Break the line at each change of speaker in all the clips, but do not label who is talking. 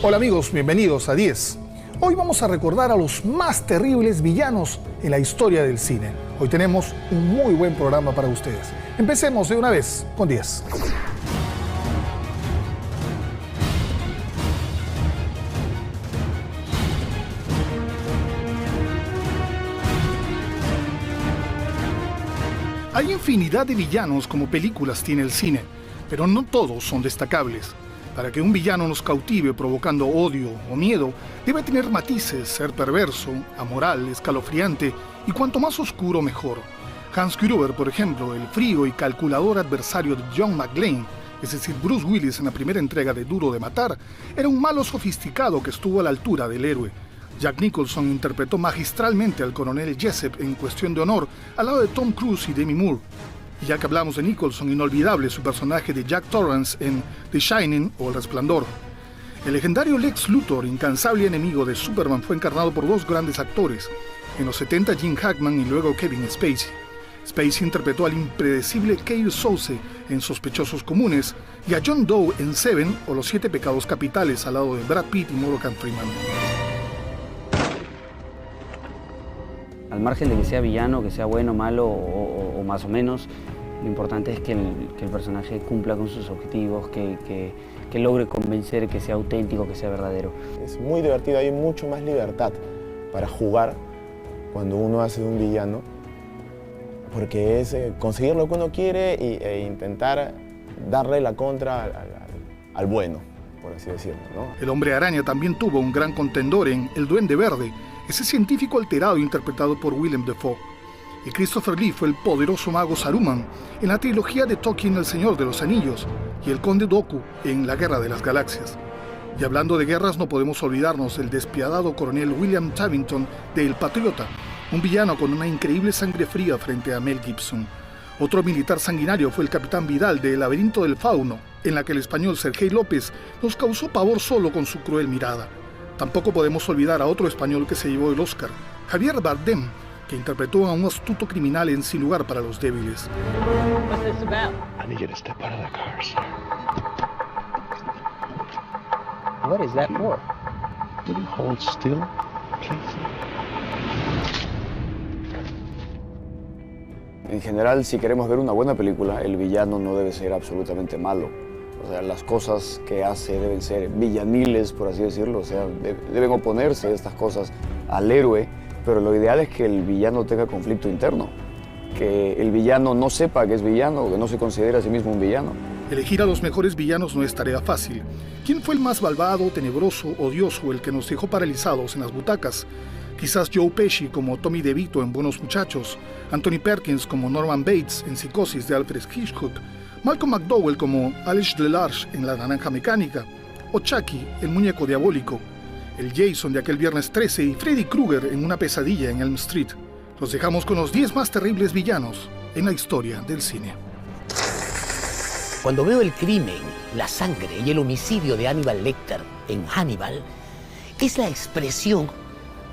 Hola amigos, bienvenidos a 10. Hoy vamos a recordar a los más terribles villanos en la historia del cine. Hoy tenemos un muy buen programa para ustedes. Empecemos de una vez con 10. Hay infinidad de villanos como películas tiene el cine, pero no todos son destacables. Para que un villano nos cautive provocando odio o miedo, debe tener matices, ser perverso, amoral, escalofriante y cuanto más oscuro mejor. Hans Gruber, por ejemplo, el frío y calculador adversario de John McClane, es decir, Bruce Willis en la primera entrega de Duro de Matar, era un malo sofisticado que estuvo a la altura del héroe. Jack Nicholson interpretó magistralmente al coronel Jessup en Cuestión de Honor, al lado de Tom Cruise y Demi Moore. Y ya que hablamos de Nicholson, inolvidable su personaje de Jack Torrance en The Shining o El Resplandor. El legendario Lex Luthor, incansable enemigo de Superman, fue encarnado por dos grandes actores. En los 70 Gene Hackman y luego Kevin Spacey. Spacey interpretó al impredecible Kyle Soze en Sospechosos Comunes y a John Doe en Seven o Los Siete Pecados Capitales al lado de Brad Pitt y Morgan Freeman.
Al margen de que sea villano, que sea bueno, malo o más o menos, lo importante es que el personaje cumpla con sus objetivos, que logre convencer, que sea auténtico, que sea verdadero.
Es muy divertido, hay mucho más libertad para jugar cuando uno hace de un villano, porque es conseguir lo que uno quiere e intentar darle la contra al bueno, por así decirlo, ¿no?
El Hombre Araña también tuvo un gran contendor en El Duende Verde, ese científico alterado interpretado por Willem Dafoe. Y Christopher Lee fue el poderoso mago Saruman en la trilogía de Tolkien El Señor de los Anillos y el Conde Dooku en La Guerra de las Galaxias. Y hablando de guerras, no podemos olvidarnos del despiadado coronel William Tabington de El Patriota, un villano con una increíble sangre fría frente a Mel Gibson. Otro militar sanguinario fue el capitán Vidal de El Laberinto del Fauno, en la que el español Sergei López nos causó pavor solo con su cruel mirada. Tampoco podemos olvidar a otro español que se llevó el Oscar, Javier Bardem, que interpretó a un astuto criminal en Sin Lugar para los Débiles.
What's this about?
I need you to step out of the car, sir.
What is that for?
Will you hold still, please?
En general, si queremos ver una buena película, el villano no debe ser absolutamente malo. O sea, las cosas que hace deben ser villaniles, por así decirlo. O sea, deben oponerse estas cosas al héroe, pero lo ideal es que el villano tenga conflicto interno. Que el villano no sepa que es villano, que no se considere a sí mismo un villano.
Elegir a los mejores villanos no es tarea fácil. ¿Quién fue el más malvado, tenebroso, odioso, el que nos dejó paralizados en las butacas? Quizás Joe Pesci como Tommy DeVito en Buenos Muchachos, Anthony Perkins como Norman Bates en Psicosis de Alfred Hitchcock, Malcolm McDowell como Alice Delarge en La Naranja Mecánica, o Chucky, el muñeco diabólico, el Jason de aquel Viernes 13 y Freddy Krueger en Una pesadilla en Elm Street. Los dejamos con los 10 más terribles villanos en la historia del cine.
Cuando veo el crimen, la sangre y el homicidio de Hannibal Lecter en Hannibal, es la expresión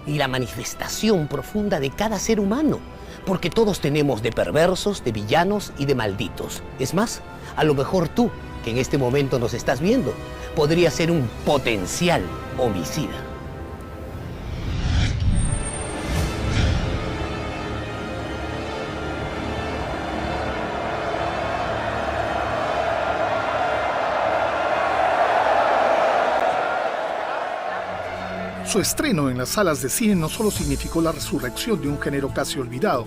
y la manifestación profunda de cada ser humano. Porque todos tenemos de perversos, de villanos y de malditos. Es más, a lo mejor tú, que en este momento nos estás viendo, podrías ser un potencial homicida.
Su estreno en las salas de cine no solo significó la resurrección de un género casi olvidado,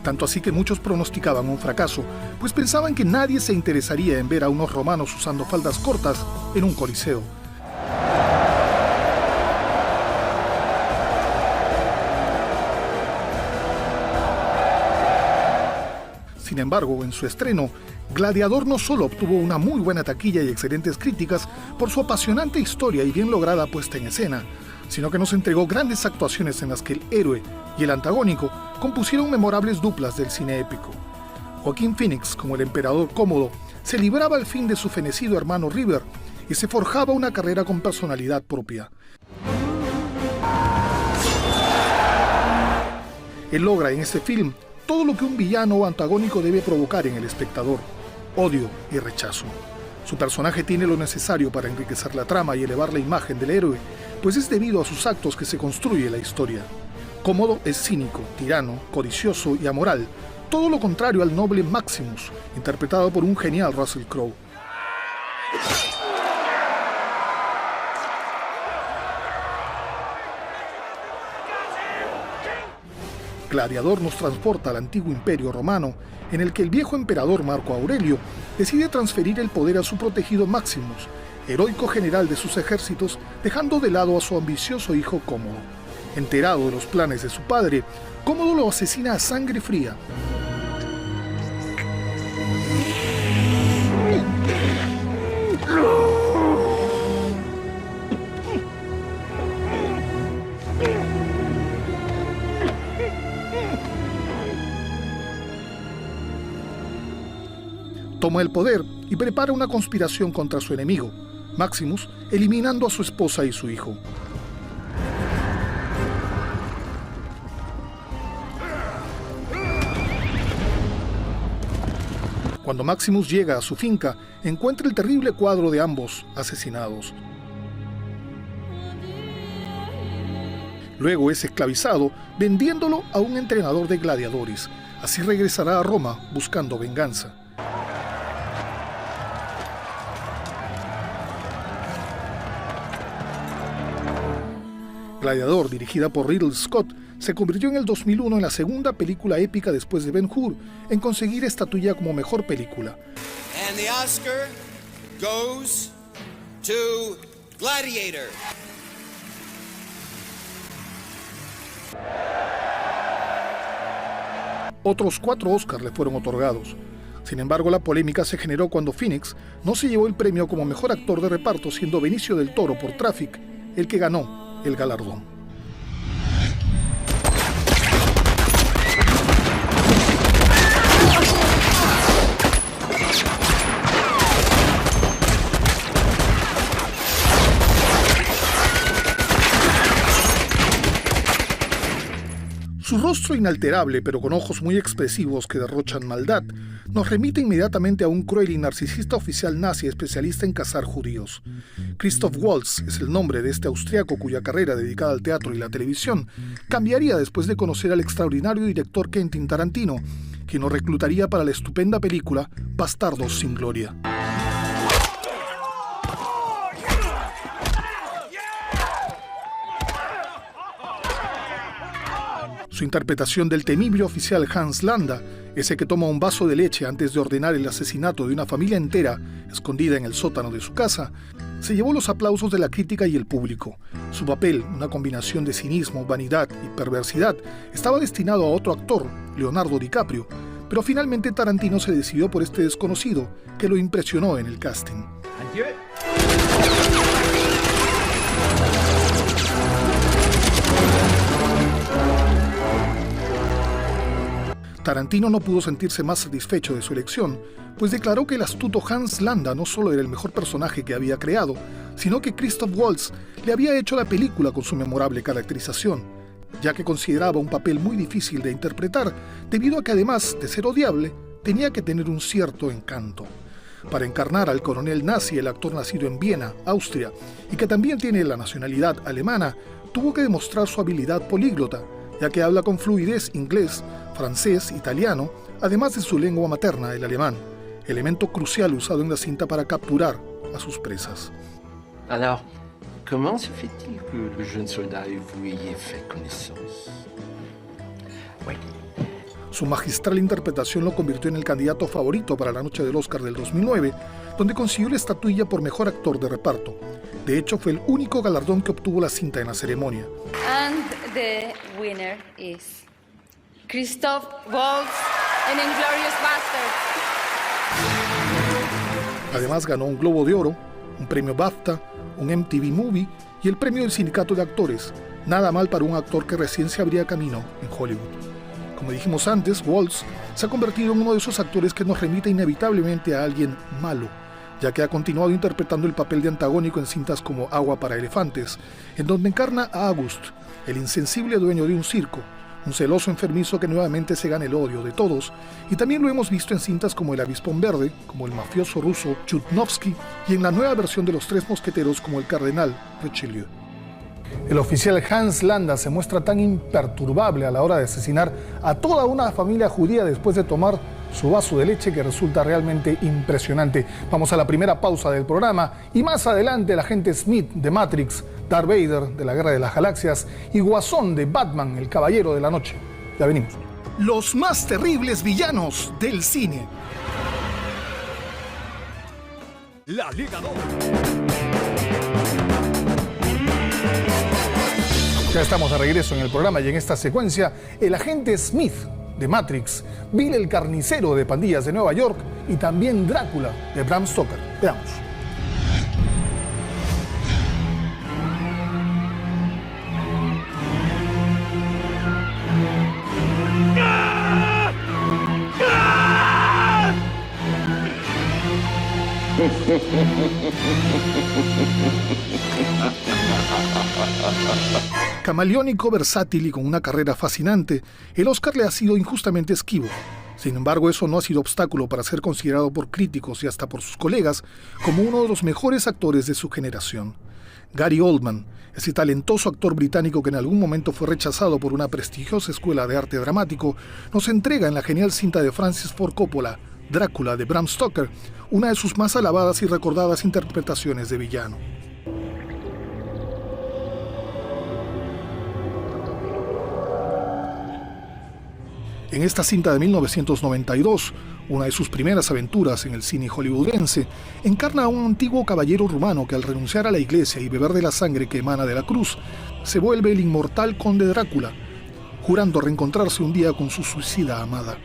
tanto así que muchos pronosticaban un fracaso, pues pensaban que nadie se interesaría en ver a unos romanos usando faldas cortas en un coliseo. Sin embargo, en su estreno, Gladiador no solo obtuvo una muy buena taquilla y excelentes críticas por su apasionante historia y bien lograda puesta en escena, sino que nos entregó grandes actuaciones en las que el héroe y el antagónico compusieron memorables duplas del cine épico. Joaquín Phoenix, como el emperador Cómodo, se libraba al fin de su fenecido hermano River y se forjaba una carrera con personalidad propia. Él logra en este film todo lo que un villano o antagónico debe provocar en el espectador: odio y rechazo. Su personaje tiene lo necesario para enriquecer la trama y elevar la imagen del héroe, pues es debido a sus actos que se construye la historia. Cómodo es cínico, tirano, codicioso y amoral, todo lo contrario al noble Maximus, interpretado por un genial Russell Crowe. Gladiador nos transporta al antiguo imperio romano, en el que el viejo emperador Marco Aurelio decide transferir el poder a su protegido Maximus, heroico general de sus ejércitos, dejando de lado a su ambicioso hijo Cómodo. Enterado de los planes de su padre, Cómodo lo asesina a sangre fría. Toma el poder y prepara una conspiración contra su enemigo, Maximus, eliminando a su esposa y su hijo. Cuando Maximus llega a su finca, encuentra el terrible cuadro de ambos asesinados. Luego es esclavizado, vendiéndolo a un entrenador de gladiadores. Así regresará a Roma buscando venganza. Gladiador, dirigida por Ridley Scott, se convirtió en el 2001 en la segunda película épica después de Ben-Hur en conseguir estatuilla como mejor película.
And the Oscar goes to Gladiator.
Otros 4 Oscars le fueron otorgados. Sin embargo, la polémica se generó cuando Phoenix no se llevó el premio como mejor actor de reparto, siendo Benicio del Toro por Traffic el que ganó el galardón. Su rostro inalterable, pero con ojos muy expresivos que derrochan maldad, nos remite inmediatamente a un cruel y narcisista oficial nazi especialista en cazar judíos. Christoph Waltz es el nombre de este austriaco cuya carrera dedicada al teatro y la televisión cambiaría después de conocer al extraordinario director Quentin Tarantino, quien lo reclutaría para la estupenda película Bastardos sin Gloria. Su interpretación del temible oficial Hans Landa, ese que toma un vaso de leche antes de ordenar el asesinato de una familia entera escondida en el sótano de su casa, se llevó los aplausos de la crítica y el público. Su papel, una combinación de cinismo, vanidad y perversidad, estaba destinado a otro actor, Leonardo DiCaprio, pero finalmente Tarantino se decidió por este desconocido, que lo impresionó en el casting. Tarantino no pudo sentirse más satisfecho de su elección, pues declaró que el astuto Hans Landa no solo era el mejor personaje que había creado, sino que Christoph Waltz le había hecho la película con su memorable caracterización, ya que consideraba un papel muy difícil de interpretar, debido a que además de ser odiable, tenía que tener un cierto encanto. Para encarnar al coronel nazi, el actor nacido en Viena, Austria, y que también tiene la nacionalidad alemana, tuvo que demostrar su habilidad políglota, ya que habla con fluidez inglés, francés, italiano, además de su lengua materna, el alemán, elemento crucial usado en la cinta para capturar a sus presas.
Alors, comment se fait-il que le jeune soldat et vous ayez fait connaissance? Oui.
Su magistral interpretación lo convirtió en el candidato favorito para la noche del Oscar del 2009, donde consiguió la estatuilla por mejor actor de reparto. De hecho, fue el único galardón que obtuvo la cinta en la ceremonia.
And the winner is Christoph Waltz en Inglourious Basterds.
Además ganó un Globo de Oro, un premio BAFTA, un MTV Movie y el premio del Sindicato de Actores. Nada mal para un actor que recién se abría camino en Hollywood. Como dijimos antes, Waltz se ha convertido en uno de esos actores que nos remite inevitablemente a alguien malo, ya que ha continuado interpretando el papel de antagónico en cintas como Agua para elefantes, en donde encarna a August, el insensible dueño de un circo, un celoso enfermizo que nuevamente se gana el odio de todos, y también lo hemos visto en cintas como El Avispón Verde, como el mafioso ruso Chudnovsky, y en la nueva versión de Los Tres Mosqueteros como el cardenal Richelieu. El oficial Hans Landa se muestra tan imperturbable a la hora de asesinar a toda una familia judía después de tomar su vaso de leche, que resulta realmente impresionante. Vamos a la primera pausa del programa y más adelante el agente Smith de Matrix, Darth Vader de la Guerra de las Galaxias y Guasón de Batman, el Caballero de la Noche. Ya venimos. Los más terribles villanos del cine. La Liga 2. Ya estamos de regreso en el programa y en esta secuencia, el agente Smith de Matrix, Bill el carnicero de pandillas de Nueva York y también Drácula de Bram Stoker. Veamos. Camaleónico, versátil y con una carrera fascinante, el Oscar le ha sido injustamente esquivo. Sin embargo, eso no ha sido obstáculo para ser considerado por críticos y hasta por sus colegas como uno de los mejores actores de su generación. Gary Oldman, ese talentoso actor británico que en algún momento fue rechazado por una prestigiosa escuela de arte dramático, nos entrega en la genial cinta de Francis Ford Coppola, Drácula de Bram Stoker, una de sus más alabadas y recordadas interpretaciones de villano. En esta cinta de 1992, una de sus primeras aventuras en el cine hollywoodense, encarna a un antiguo caballero rumano que al renunciar a la iglesia y beber de la sangre que emana de la cruz, se vuelve el inmortal conde Drácula, jurando reencontrarse un día con su suicida amada.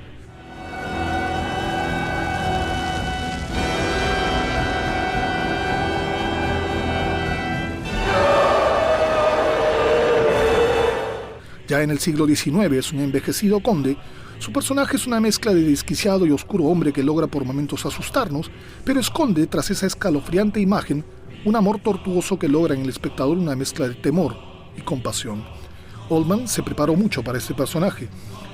Ya en el siglo XIX es un envejecido conde. Su personaje es una mezcla de desquiciado y oscuro hombre que logra por momentos asustarnos, pero esconde tras esa escalofriante imagen un amor tortuoso que logra en el espectador una mezcla de temor y compasión. Oldman se preparó mucho para este personaje.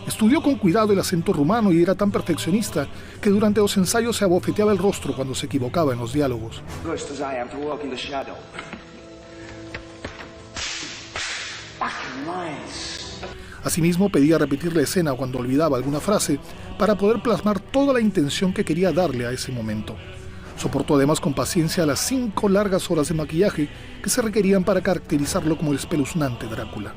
Estudió con cuidado el acento rumano y era tan perfeccionista que durante los ensayos se abofeteaba el rostro cuando se equivocaba en los diálogos. Asimismo, pedía repetir la escena cuando olvidaba alguna frase para poder plasmar toda la intención que quería darle a ese momento. Soportó además con paciencia las 5 largas horas de maquillaje que se requerían para caracterizarlo como el espeluznante Drácula.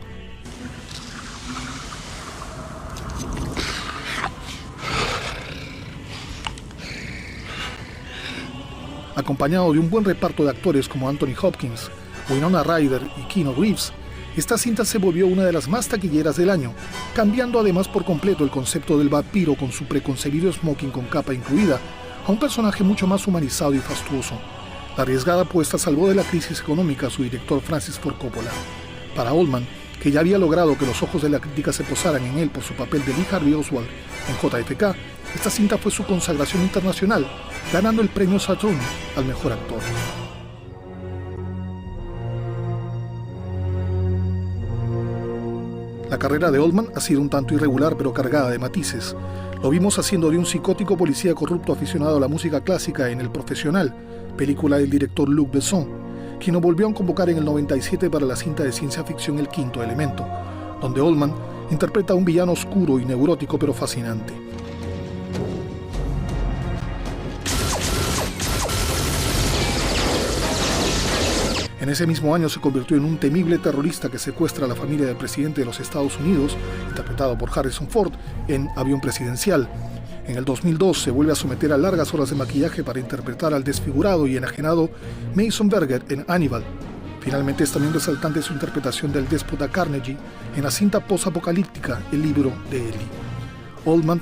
Acompañado de un buen reparto de actores como Anthony Hopkins, Winona Ryder y Keanu Reeves, esta cinta se volvió una de las más taquilleras del año, cambiando además por completo el concepto del vampiro con su preconcebido smoking con capa incluida, a un personaje mucho más humanizado y fastuoso. La arriesgada apuesta salvó de la crisis económica a su director Francis Ford Coppola. Para Oldman, que ya había logrado que los ojos de la crítica se posaran en él por su papel de Lee Harvey Oswald en JFK, esta cinta fue su consagración internacional, ganando el premio Saturn al mejor actor. La carrera de Oldman ha sido un tanto irregular pero cargada de matices. Lo vimos haciendo de un psicótico policía corrupto aficionado a la música clásica en El Profesional, película del director Luc Besson, quien lo volvió a convocar en el 97 para la cinta de ciencia ficción El Quinto Elemento, donde Oldman interpreta a un villano oscuro y neurótico pero fascinante. En ese mismo año se convirtió en un temible terrorista que secuestra a la familia del presidente de los Estados Unidos, interpretado por Harrison Ford, en Avión Presidencial. En el 2002 se vuelve a someter a largas horas de maquillaje para interpretar al desfigurado y enajenado Mason Verger en Hannibal. Finalmente es también resaltante su interpretación del déspota Carnegie en la cinta post-apocalíptica El Libro de Eli. Oldman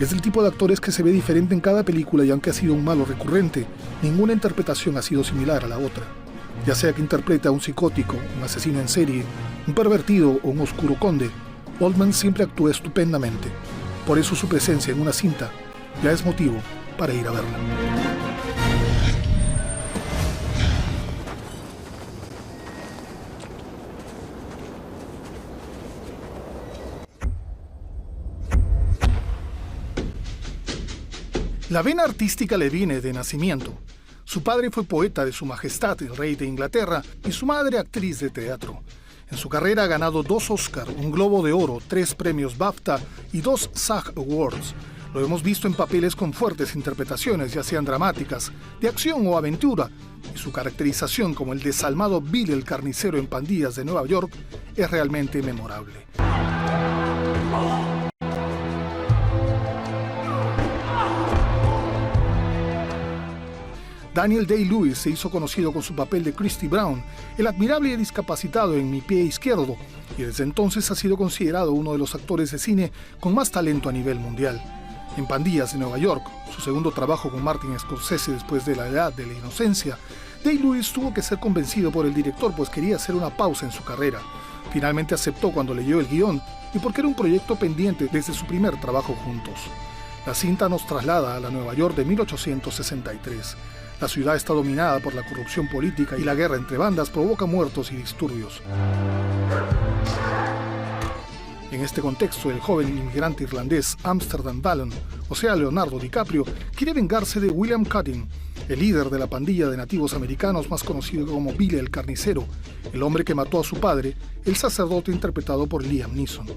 es del tipo de actores que se ve diferente en cada película y aunque ha sido un malo recurrente, ninguna interpretación ha sido similar a la otra. Ya sea que interprete a un psicótico, un asesino en serie, un pervertido o un oscuro conde, Oldman siempre actúa estupendamente. Por eso su presencia en una cinta ya es motivo para ir a verla. La vena artística le viene de nacimiento. Su padre fue poeta de Su Majestad, el Rey de Inglaterra, y su madre actriz de teatro. En su carrera ha ganado 2 Oscar, un Globo de Oro, 3 premios BAFTA y 2 SAG Awards. Lo hemos visto en papeles con fuertes interpretaciones, ya sean dramáticas, de acción o aventura, y su caracterización como el desalmado Bill el Carnicero en Pandillas de Nueva York es realmente memorable. Daniel Day-Lewis se hizo conocido con su papel de Christy Brown, el admirable discapacitado en Mi pie izquierdo, y desde entonces ha sido considerado uno de los actores de cine con más talento a nivel mundial. En Pandillas de Nueva York, su segundo trabajo con Martin Scorsese después de La Edad de la Inocencia, Day-Lewis tuvo que ser convencido por el director pues quería hacer una pausa en su carrera. Finalmente aceptó cuando leyó el guión y porque era un proyecto pendiente desde su primer trabajo juntos. La cinta nos traslada a la Nueva York de 1863. La ciudad está dominada por la corrupción política y la guerra entre bandas provoca muertos y disturbios. En este contexto, el joven inmigrante irlandés Amsterdam Ballon, o sea Leonardo DiCaprio, quiere vengarse de William Cutting, el líder de la pandilla de nativos americanos más conocido como Billy el Carnicero, el hombre que mató a su padre, el sacerdote interpretado por Liam Neeson.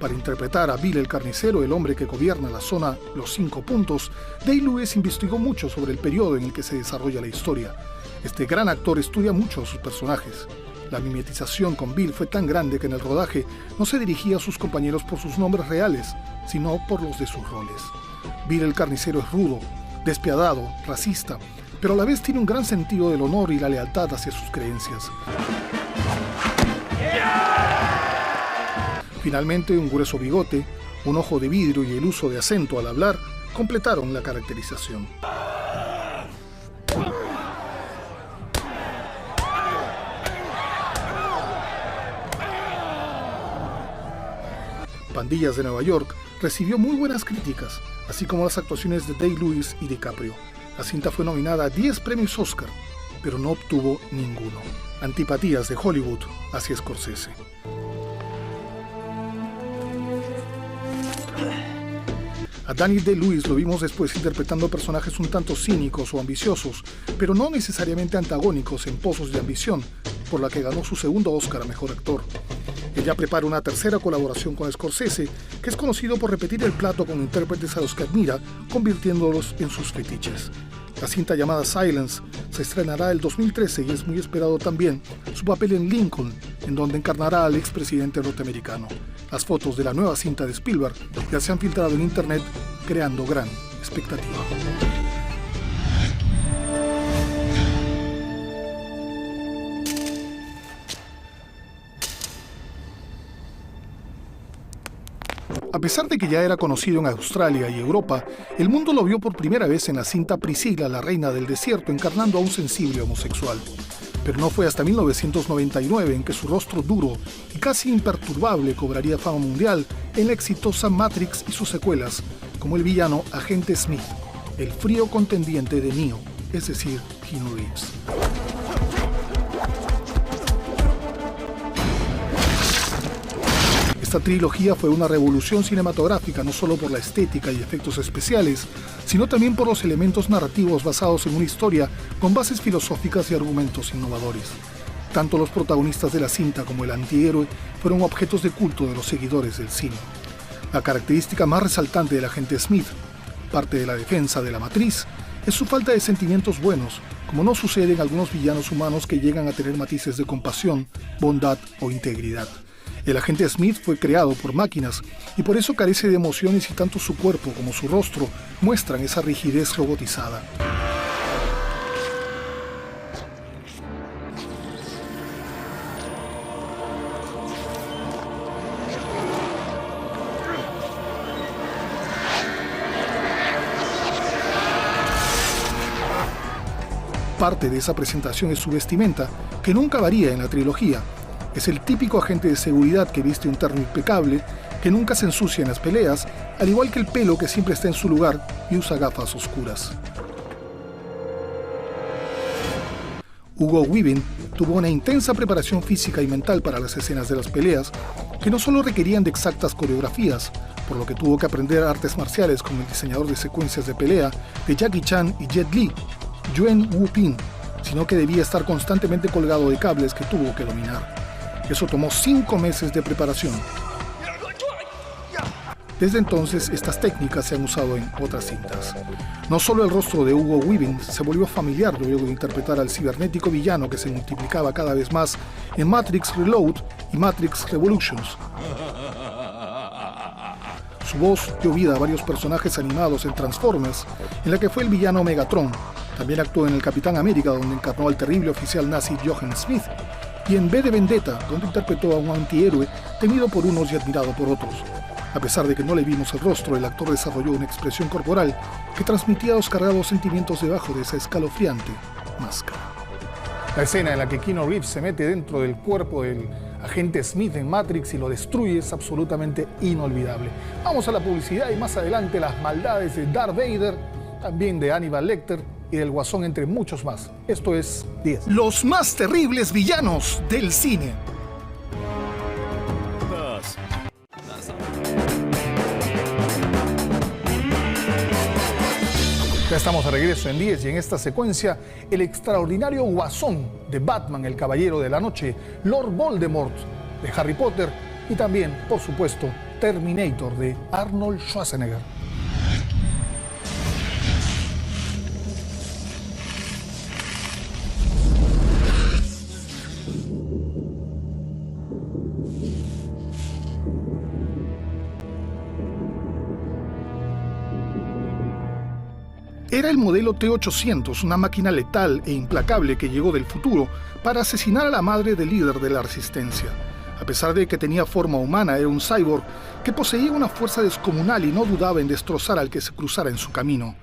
Para interpretar a Bill el Carnicero, el hombre que gobierna la zona Los 5 Puntos, Day-Lewis investigó mucho sobre el periodo en el que se desarrolla la historia. Este gran actor estudia mucho a sus personajes. La mimetización con Bill fue tan grande que en el rodaje no se dirigía a sus compañeros por sus nombres reales, sino por los de sus roles. Bill el Carnicero es rudo, despiadado, racista, pero a la vez tiene un gran sentido del honor y la lealtad hacia sus creencias. Finalmente, un grueso bigote, un ojo de vidrio y el uso de acento al hablar completaron la caracterización. Pandillas de Nueva York recibió muy buenas críticas, así como las actuaciones de Day-Lewis y DiCaprio. La cinta fue nominada a 10 premios Oscar, pero no obtuvo ninguno. Antipatías de Hollywood hacia Scorsese. A Daniel Day-Lewis lo vimos después interpretando personajes un tanto cínicos o ambiciosos, pero no necesariamente antagónicos en pozos de ambición, por la que ganó su segundo Oscar a Mejor Actor. Ella prepara una tercera colaboración con Scorsese, que es conocido por repetir el plato con intérpretes a los que admira, convirtiéndolos en sus fetiches. La cinta llamada Silence se estrenará el 2013 y es muy esperado también su papel en Lincoln, en donde encarnará al expresidente norteamericano. Las fotos de la nueva cinta de Spielberg ya se han filtrado en internet, creando gran expectativa. A pesar de que ya era conocido en Australia y Europa, el mundo lo vio por primera vez en la cinta Priscilla, la reina del desierto, encarnando a un sensible homosexual. Pero no fue hasta 1999 en que su rostro duro y casi imperturbable cobraría fama mundial en la exitosa Matrix y sus secuelas, como el villano Agente Smith, el frío contendiente de Neo, es decir, Keanu Reeves. Esta trilogía fue una revolución cinematográfica no solo por la estética y efectos especiales, sino también por los elementos narrativos basados en una historia con bases filosóficas y argumentos innovadores. Tanto los protagonistas de la cinta como el antihéroe fueron objetos de culto de los seguidores del cine. La característica más resaltante del agente Smith, parte de la defensa de la matriz, es su falta de sentimientos buenos, como no sucede en algunos villanos humanos que llegan a tener matices de compasión, bondad o integridad. El agente Smith fue creado por máquinas y por eso carece de emociones y tanto su cuerpo como su rostro muestran esa rigidez robotizada. Parte de esa presentación es su vestimenta, que nunca varía en la trilogía. Es el típico agente de seguridad que viste un terno impecable, que nunca se ensucia en las peleas, al igual que el pelo que siempre está en su lugar y usa gafas oscuras. Hugo Weaving tuvo una intensa preparación física y mental para las escenas de las peleas, que no solo requerían de exactas coreografías, por lo que tuvo que aprender artes marciales con el diseñador de secuencias de pelea de Jackie Chan y Jet Li, Yuen Woo-ping, sino que debía estar constantemente colgado de cables que tuvo que dominar. Eso tomó 5 meses de preparación. Desde entonces, estas técnicas se han usado en otras cintas. No solo el rostro de Hugo Weaving se volvió familiar luego de interpretar al cibernético villano que se multiplicaba cada vez más en Matrix Reload y Matrix Revolutions. Su voz dio vida a varios personajes animados en Transformers, en la que fue el villano Megatron. También actuó en El Capitán América, donde encarnó al terrible oficial nazi Johann Smith, y en V de Vendetta, donde interpretó a un antihéroe temido por unos y admirado por otros. A pesar de que no le vimos el rostro, el actor desarrolló una expresión corporal que transmitía los cargados sentimientos debajo de esa escalofriante máscara. La escena en la que Keanu Reeves se mete dentro del cuerpo del agente Smith en Matrix y lo destruye es absolutamente inolvidable. Vamos a la publicidad y más adelante las maldades de Darth Vader, también de Hannibal Lecter y del Guasón, entre muchos más. Esto es 10. Los más terribles villanos del cine. Ya estamos de regreso en 10 y en esta secuencia el extraordinario Guasón de Batman, el Caballero de la Noche, Lord Voldemort de Harry Potter y también, por supuesto, Terminator de Arnold Schwarzenegger. Era el modelo T-800, una máquina letal e implacable que llegó del futuro para asesinar a la madre del líder de la Resistencia. A pesar de que tenía forma humana, era un cyborg que poseía una fuerza descomunal y no dudaba en destrozar al que se cruzara en su camino.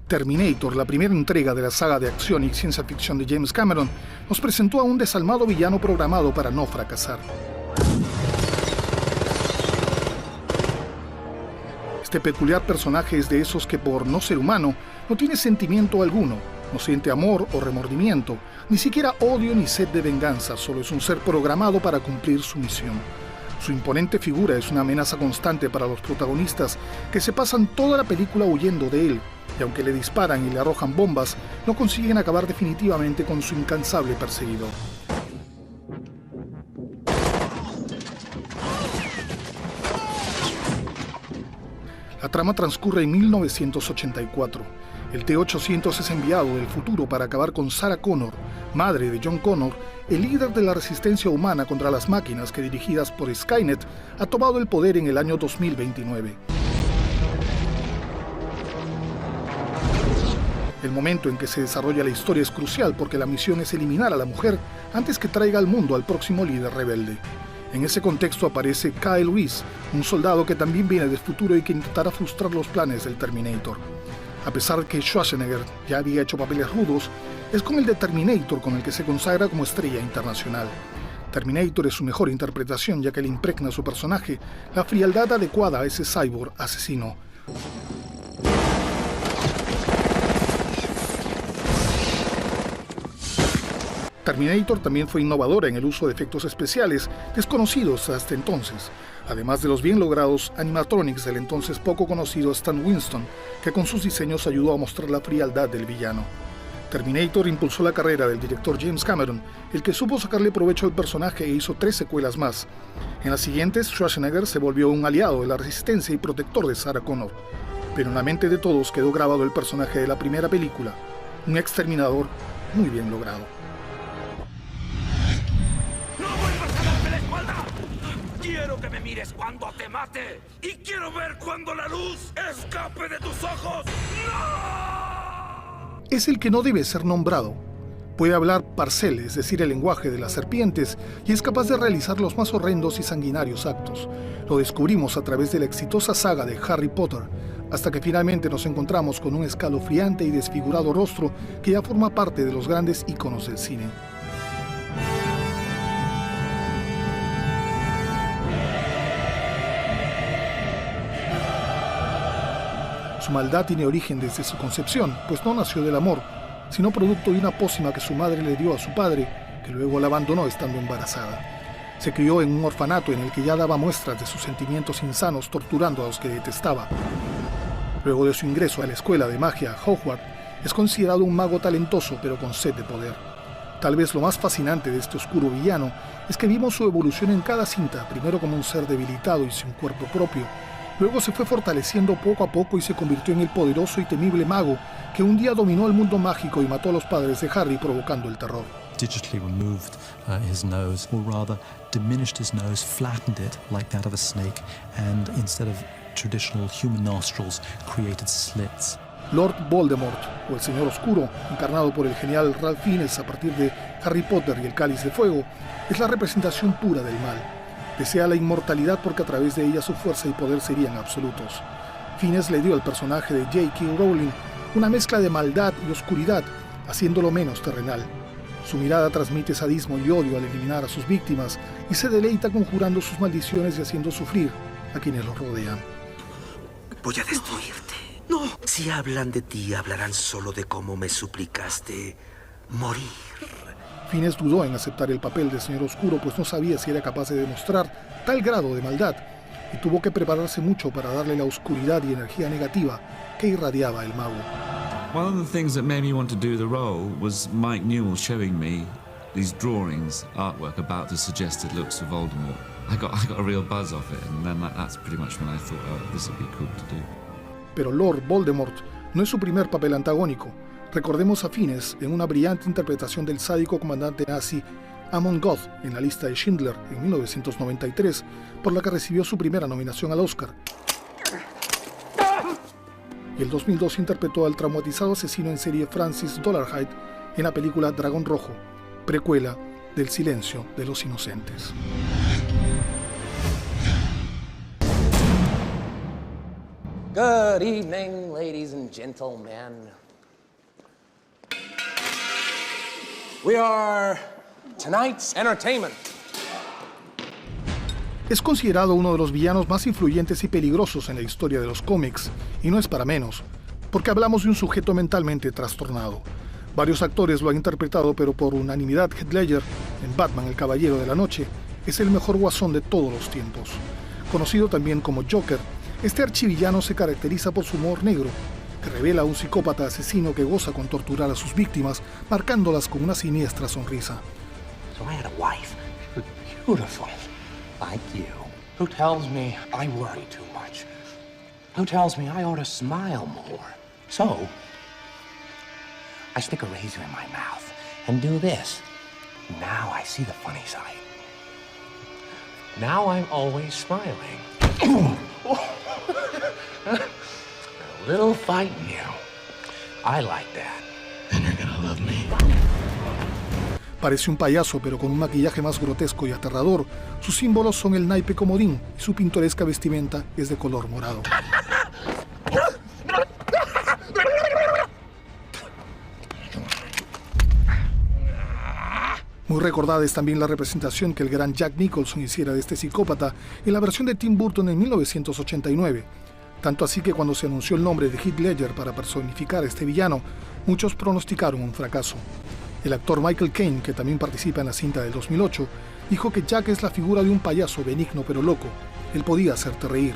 Terminator, la primera entrega de la saga de acción y ciencia ficción de James Cameron, nos presentó a un desalmado villano programado para no fracasar. Este peculiar personaje es de esos que, por no ser humano, no tiene sentimiento alguno, no siente amor o remordimiento, ni siquiera odio ni sed de venganza, solo es un ser programado para cumplir su misión. Su imponente figura es una amenaza constante para los protagonistas, que se pasan toda la película huyendo de él, y aunque le disparan y le arrojan bombas, no consiguen acabar definitivamente con su incansable perseguidor. La trama transcurre en 1984. El T-800 es enviado del futuro para acabar con Sarah Connor, madre de John Connor, el líder de la resistencia humana contra las máquinas que, dirigidas por Skynet, ha tomado el poder en el año 2029. El momento en que se desarrolla la historia es crucial porque la misión es eliminar a la mujer antes que traiga al mundo al próximo líder rebelde. En ese contexto aparece Kyle Reese, un soldado que también viene del futuro y que intentará frustrar los planes del Terminator. A pesar de que Schwarzenegger ya había hecho papeles rudos, es con el de Terminator con el que se consagra como estrella internacional. Terminator es su mejor interpretación ya que le impregna a su personaje la frialdad adecuada a ese cyborg asesino. Terminator también fue innovadora en el uso de efectos especiales desconocidos hasta entonces, además de los bien logrados animatronics del entonces poco conocido Stan Winston, que con sus diseños ayudó a mostrar la frialdad del villano. Terminator impulsó la carrera del director James Cameron, el que supo sacarle provecho al personaje e hizo 3 secuelas más. En las siguientes, Schwarzenegger se volvió un aliado de la resistencia y protector de Sarah Connor, pero en la mente de todos quedó grabado el personaje de la primera película, un exterminador muy bien logrado.
Quiero que me mires cuando te mate y quiero ver cuando la luz escape de tus ojos. ¡No!
Es el que no debe ser nombrado. Puede hablar parcel, es decir, el lenguaje de las serpientes, y es capaz de realizar los más horrendos y sanguinarios actos. Lo descubrimos a través de la exitosa saga de Harry Potter, hasta que finalmente nos encontramos con un escalofriante y desfigurado rostro que ya forma parte de los grandes íconos del cine. Su maldad tiene origen desde su concepción, pues no nació del amor, sino producto de una pócima que su madre le dio a su padre, que luego la abandonó estando embarazada. Se crió en un orfanato en el que ya daba muestras de sus sentimientos insanos, torturando a los que detestaba. Luego de su ingreso a la escuela de magia Hogwarts, es considerado un mago talentoso pero con sed de poder. Tal vez lo más fascinante de este oscuro villano es que vimos su evolución en cada cinta, primero como un ser debilitado y sin cuerpo propio. Luego se fue fortaleciendo poco a poco y se convirtió en el poderoso y temible mago que un día dominó el mundo mágico y mató a los padres de Harry provocando el terror.
Digitally removed his nose, or rather diminished his nose, flattened it like that of a snake, and instead of traditional human nostrils, created slits.
Lord Voldemort, o el Señor Oscuro, encarnado por el genial Ralph Fiennes a partir de Harry Potter y el Cáliz de Fuego, es la representación pura del mal. Desea la inmortalidad porque a través de ella su fuerza y poder serían absolutos. Fiennes le dio al personaje de J.K. Rowling una mezcla de maldad y oscuridad, haciéndolo menos terrenal. Su mirada transmite sadismo y odio al eliminar a sus víctimas y se deleita conjurando sus maldiciones y haciendo sufrir a quienes los rodean.
Voy a destruirte. No. Si hablan de ti, hablarán solo de cómo me suplicaste morir.
Fiennes dudó en aceptar el papel del Señor Oscuro, pues no sabía si era capaz de demostrar tal grado de maldad, y tuvo que prepararse mucho para darle la oscuridad y energía negativa que irradiaba el mago.
One of the things that made me want to do the role was Mike Newell showing me these drawings, artwork about the suggested looks of Voldemort. I got a real buzz off it, and then that's pretty much when I thought, oh, this would be cool to do.
Pero Lord Voldemort no es su primer papel antagónico. Recordemos a Fiennes en una brillante interpretación del sádico comandante nazi Amon Goth en La lista de Schindler en 1993, por la que recibió su primera nominación al Oscar. Y el 2002 interpretó al traumatizado asesino en serie Francis Dolarhyde en la película Dragón Rojo, precuela del Silencio de los Inocentes.
Good evening, ladies and gentlemen. We are tonight's entertainment.
Es considerado uno de los villanos más influyentes y peligrosos en la historia de los cómics, y no es para menos, porque hablamos de un sujeto mentalmente trastornado. Varios actores lo han interpretado, pero por unanimidad Heath Ledger, en Batman el Caballero de la Noche, es el mejor guasón de todos los tiempos. Conocido también como Joker, este archivillano se caracteriza por su humor negro, que revela a un psicópata asesino que goza con torturar a sus víctimas, marcándolas con una siniestra sonrisa.
So I had a wife, beautiful, like you, who tells me I worry too much, who tells me I ought to smile more. So I stick a razor in my mouth and do this. Now I see the funny side. Now I'm always smiling. A little fight in you. I like that. And you're gonna love me.
Parece un payaso, pero con un maquillaje más grotesco y aterrador. Sus símbolos son el naipe comodín y su pintoresca vestimenta es de color morado. Muy recordada es también la representación que el gran Jack Nicholson hiciera de este psicópata en la versión de Tim Burton en 1989. Tanto así que cuando se anunció el nombre de Heath Ledger para personificar a este villano, muchos pronosticaron un fracaso. El actor Michael Caine, que también participa en la cinta del 2008, dijo que Jack es la figura de un payaso benigno pero loco. Él podía hacerte reír.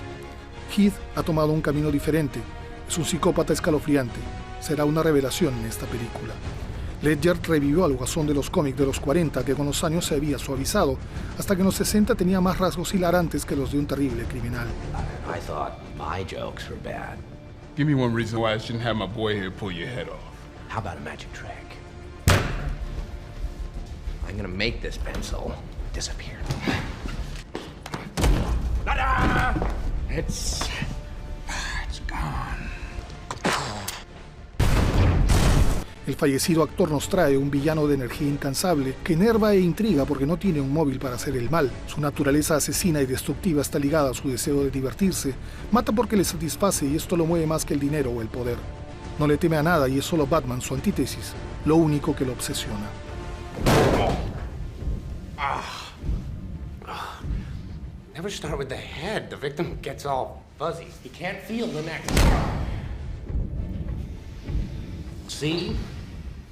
Heath ha tomado un camino diferente. Es un psicópata escalofriante. Será una revelación en esta película. Ledger revivió al guasón de los cómics de los 40, que con los años se había suavizado, hasta que en los 60 tenía más rasgos hilarantes que los de un terrible criminal.
I thought my jokes were bad.
Give me one reason why I shouldn't have my boy here pull your head off.
How about a magic trick? I'm gonna make this pencil disappear. Ta-da! It's gone.
El fallecido actor nos trae un villano de energía incansable que enerva e intriga porque no tiene un móvil para hacer el mal. Su naturaleza asesina y destructiva está ligada a su deseo de divertirse. Mata porque le satisface y esto lo mueve más que el dinero o el poder. No le teme a nada y es solo Batman, su antítesis, lo único que lo obsesiona.
Never start with the head. The victim gets all fuzzy. He can't feel the neck.
See?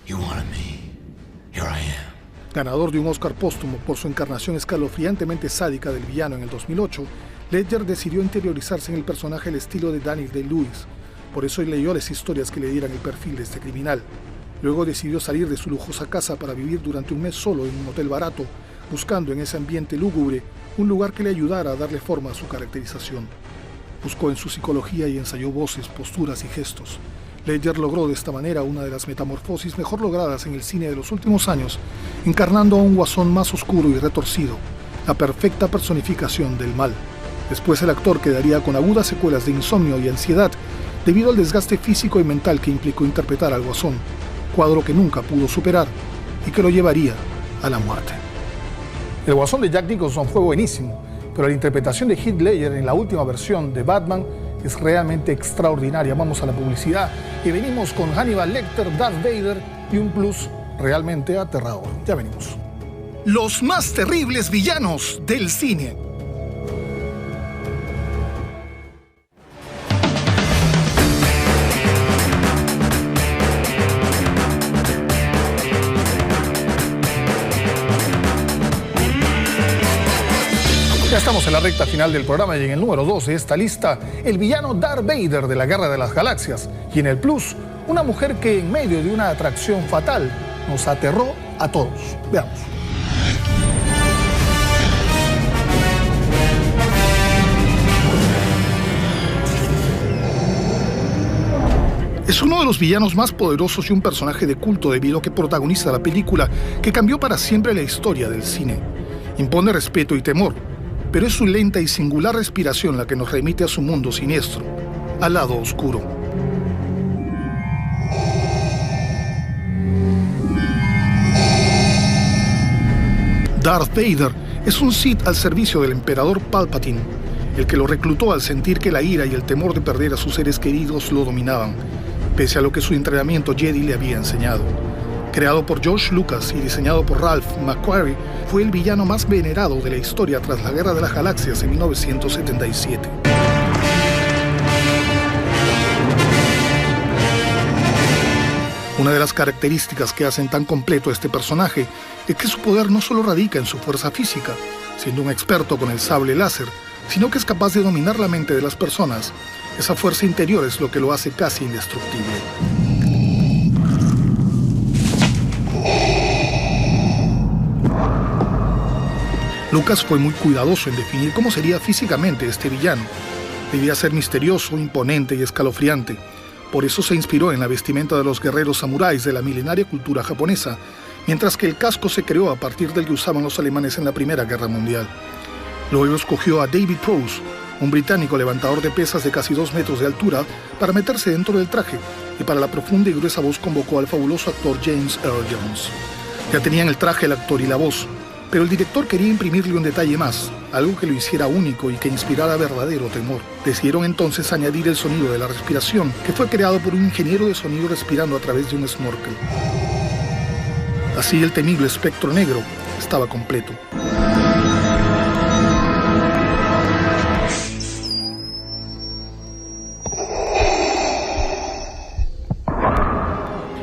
You wanted me. Here I am.
Ganador de un Oscar póstumo por su encarnación escalofriantemente sádica del villano en el 2008, Ledger decidió interiorizarse en el personaje al estilo de Daniel Day-Lewis. Por eso leyó las historias que le dieran el perfil de este criminal. Luego decidió salir de su lujosa casa para vivir durante un mes solo en un hotel barato, buscando en ese ambiente lúgubre un lugar que le ayudara a darle forma a su caracterización. Buscó en su psicología y ensayó voces, posturas y gestos. Ledger logró de esta manera una de las metamorfosis mejor logradas en el cine de los últimos años, encarnando a un guasón más oscuro y retorcido, la perfecta personificación del mal. Después el actor quedaría con agudas secuelas de insomnio y ansiedad debido al desgaste físico y mental que implicó interpretar al guasón, cuadro que nunca pudo superar y que lo llevaría a la muerte. El guasón de Jack Nicholson fue buenísimo, pero la interpretación de Heath Ledger en la última versión de Batman es realmente extraordinaria. Vamos a la publicidad y venimos con Hannibal Lecter, Darth Vader y un plus realmente aterrador. Ya venimos. Los más terribles villanos del cine. Ya estamos en la recta final del programa y en el número 2 de esta lista, el villano Darth Vader de la Guerra de las Galaxias. Y en el plus, una mujer que en medio de una atracción fatal nos aterró a todos. Veamos. Es uno de los villanos más poderosos y un personaje de culto debido a que protagoniza la película que cambió para siempre la historia del cine. Impone respeto y temor, pero es su lenta y singular respiración la que nos remite a su mundo siniestro, al lado oscuro. Darth Vader es un Sith al servicio del emperador Palpatine, el que lo reclutó al sentir que la ira y el temor de perder a sus seres queridos lo dominaban, pese a lo que su entrenamiento Jedi le había enseñado. Creado por George Lucas y diseñado por Ralph McQuarrie, fue el villano más venerado de la historia tras la Guerra de las Galaxias en 1977. Una de las características que hacen tan completo a este personaje es que su poder no solo radica en su fuerza física, siendo un experto con el sable láser, sino que es capaz de dominar la mente de las personas. Esa fuerza interior es lo que lo hace casi indestructible. Lucas fue muy cuidadoso en definir cómo sería físicamente este villano. Debía ser misterioso, imponente y escalofriante. Por eso se inspiró en la vestimenta de los guerreros samuráis de la milenaria cultura japonesa, mientras que el casco se creó a partir del que usaban los alemanes en la Primera Guerra Mundial. Luego escogió a David Prowse, un británico levantador de pesas de casi 2 metros de altura, para meterse dentro del traje, y para la profunda y gruesa voz convocó al fabuloso actor James Earl Jones. Ya tenían el traje, el actor y la voz, pero el director quería imprimirle un detalle más, algo que lo hiciera único y que inspirara verdadero temor. Decidieron entonces añadir el sonido de la respiración, que fue creado por un ingeniero de sonido respirando a través de un snorkel. Así el temible espectro negro estaba completo.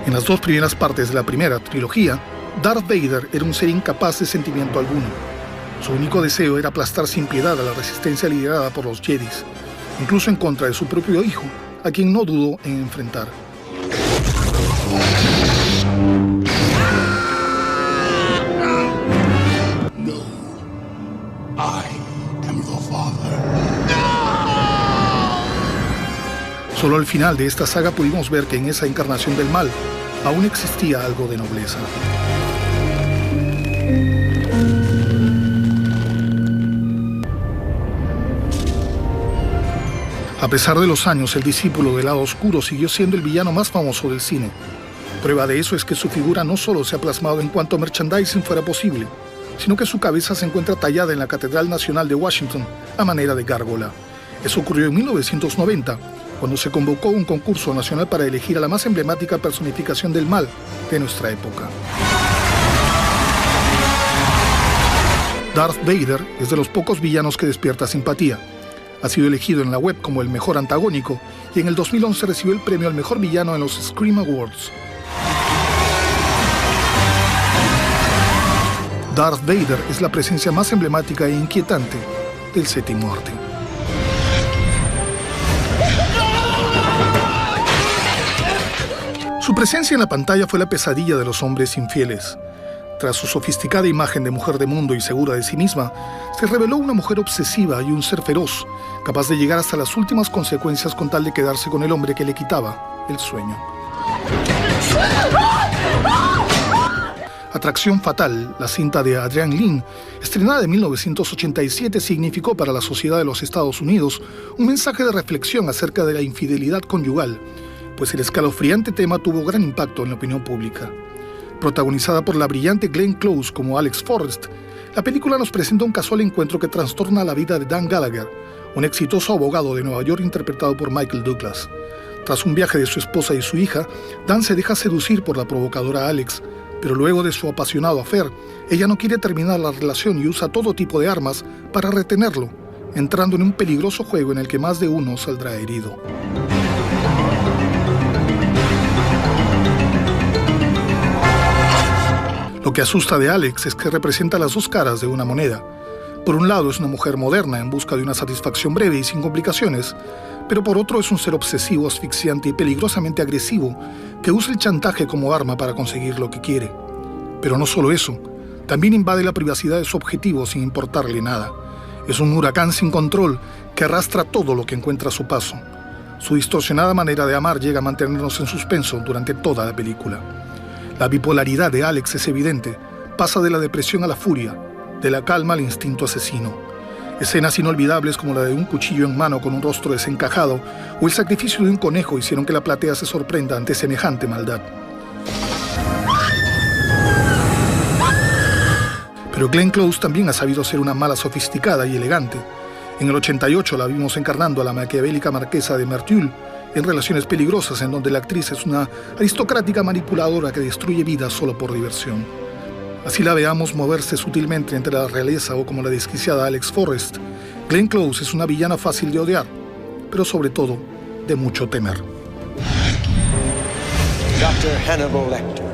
En las 2 primeras partes de la primera trilogía, Darth Vader era un ser incapaz de sentimiento alguno. Su único deseo era aplastar sin piedad a la resistencia liderada por los Jedis, incluso en contra de su propio hijo, a quien no dudó en enfrentar.
No, I am the Father.
Solo al final de esta saga pudimos ver que en esa encarnación del mal aún existía algo de nobleza. A pesar de los años, el discípulo del lado oscuro siguió siendo el villano más famoso del cine. Prueba de eso es que su figura no solo se ha plasmado en cuanto merchandising fuera posible, sino que su cabeza se encuentra tallada en la Catedral Nacional de Washington a manera de gárgola. Eso ocurrió en 1990, cuando se convocó un concurso nacional para elegir a la más emblemática personificación del mal de nuestra época. Darth Vader es de los pocos villanos que despierta simpatía. Ha sido elegido en la web como el mejor antagónico y en el 2011 recibió el premio al mejor villano en los Scream Awards. Darth Vader es la presencia más emblemática e inquietante del séptimo arte. Su presencia en la pantalla fue la pesadilla de los hombres infieles. Tras su sofisticada imagen de mujer de mundo y segura de sí misma, se reveló una mujer obsesiva y un ser feroz, capaz de llegar hasta las últimas consecuencias con tal de quedarse con el hombre que le quitaba el sueño. Atracción Fatal, la cinta de Adrian Lyne, estrenada en 1987, significó para la sociedad de los Estados Unidos un mensaje de reflexión acerca de la infidelidad conyugal, pues el escalofriante tema tuvo gran impacto en la opinión pública. Protagonizada por la brillante Glenn Close como Alex Forrest, la película nos presenta un casual encuentro que trastorna la vida de Dan Gallagher, un exitoso abogado de Nueva York interpretado por Michael Douglas. Tras un viaje de su esposa y su hija, Dan se deja seducir por la provocadora Alex, pero luego de su apasionado affair, ella no quiere terminar la relación y usa todo tipo de armas para retenerlo, entrando en un peligroso juego en el que más de uno saldrá herido. Lo que asusta de Alex es que representa las dos caras de una moneda. Por un lado es una mujer moderna en busca de una satisfacción breve y sin complicaciones, pero por otro es un ser obsesivo, asfixiante y peligrosamente agresivo que usa el chantaje como arma para conseguir lo que quiere. Pero no solo eso, también invade la privacidad de su objetivo sin importarle nada. Es un huracán sin control que arrastra todo lo que encuentra a su paso. Su distorsionada manera de amar llega a mantenernos en suspenso durante toda la película. La bipolaridad de Alex es evidente, pasa de la depresión a la furia, de la calma al instinto asesino. Escenas inolvidables como la de un cuchillo en mano con un rostro desencajado o el sacrificio de un conejo hicieron que la platea se sorprenda ante semejante maldad. Pero Glenn Close también ha sabido ser una mala sofisticada y elegante. En el 88 la vimos encarnando a la maquiavélica marquesa de Merteuil en Relaciones Peligrosas, en donde la actriz es una aristocrática manipuladora que destruye vidas solo por diversión. Así la veamos moverse sutilmente entre la realeza o como la desquiciada Alex Forrest, Glenn Close es una villana fácil de odiar, pero sobre todo de mucho temer.
Dr. Hannibal Lecter.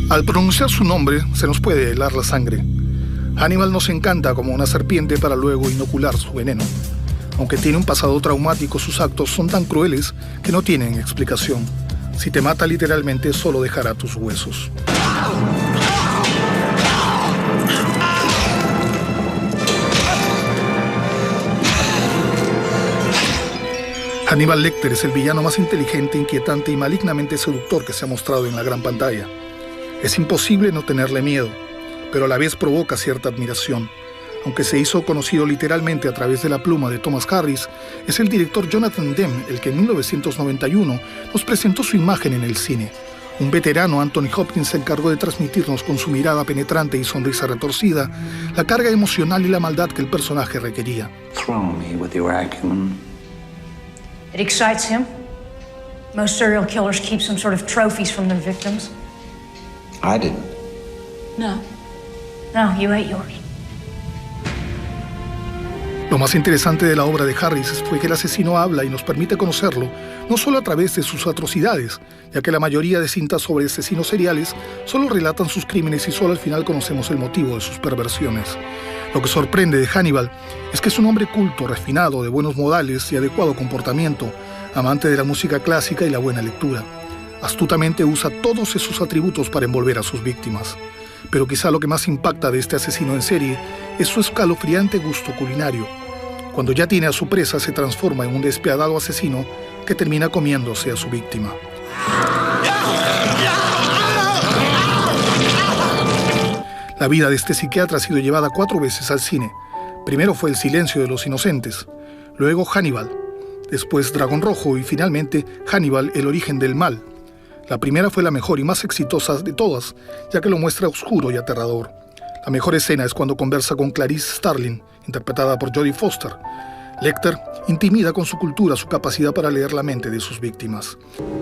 Al pronunciar su nombre, se nos puede helar la sangre. Hannibal nos encanta como una serpiente para luego inocular su veneno. Aunque tiene un pasado traumático, sus actos son tan crueles que no tienen explicación. Si te mata literalmente, solo dejará tus huesos. Hannibal Lecter es el villano más inteligente, inquietante y malignamente seductor que se ha mostrado en la gran pantalla. Es imposible no tenerle miedo, pero a la vez provoca cierta admiración. Aunque se hizo conocido literalmente a través de la pluma de Thomas Harris, es el director Jonathan Demme el que en 1991 nos presentó su imagen en el cine. Un veterano, Anthony Hopkins, se encargó de transmitirnos con su mirada penetrante y sonrisa retorcida la carga emocional y la maldad que el personaje requería.
Throw me with your acumen.
It excites him. Most serial killers keep some sort of trophies from their victims.
I didn't.
No. No, you ate yours.
Lo más interesante de la obra de Harris fue que el asesino habla y nos permite conocerlo, no solo a través de sus atrocidades, ya que la mayoría de cintas sobre asesinos seriales solo relatan sus crímenes y solo al final conocemos el motivo de sus perversiones. Lo que sorprende de Hannibal es que es un hombre culto, refinado, de buenos modales y adecuado comportamiento, amante de la música clásica y la buena lectura. Astutamente usa todos esos atributos para envolver a sus víctimas. Pero quizá lo que más impacta de este asesino en serie es su escalofriante gusto culinario. Cuando ya tiene a su presa, se transforma en un despiadado asesino que termina comiéndose a su víctima. La vida de este psiquiatra ha sido llevada 4 veces al cine. Primero fue El silencio de los inocentes, luego Hannibal, después Dragón Rojo y finalmente Hannibal, el origen del mal. La primera fue la mejor y más exitosa de todas, ya que lo muestra oscuro y aterrador. La mejor escena es cuando conversa con Clarice Starling, interpretada por Jodie Foster. Lecter intimida con su cultura su capacidad para leer la mente de sus víctimas.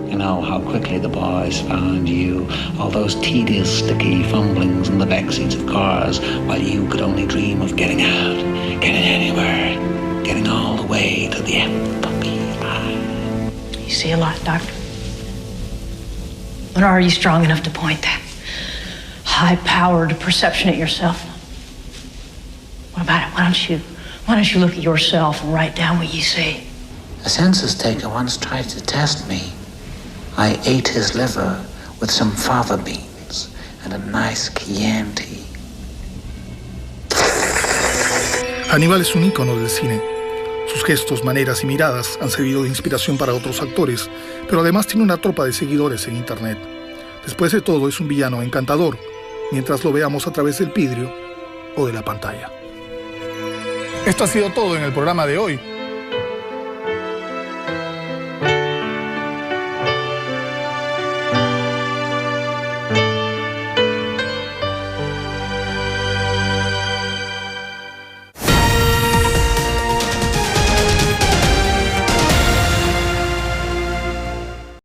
You know how quickly the boys found you, all those tedious, sticky fumblings in the backseats of cars, while you could only dream of getting out, getting anywhere, getting all the way to the FBI.
You see a lot, Doctor. But are you strong enough to point that high-powered perception at yourself? What about it? Why don't you look at yourself and write down what you see?
A census taker once tried to test me. I ate his liver with some fava beans and a nice Chianti.
Hannibal es un ícono del cine. Sus gestos, maneras y miradas han servido de inspiración para otros actores, pero además tiene una tropa de seguidores en Internet. Después de todo, es un villano encantador, mientras lo veamos a través del vidrio o de la pantalla. Esto ha sido todo en el programa de hoy.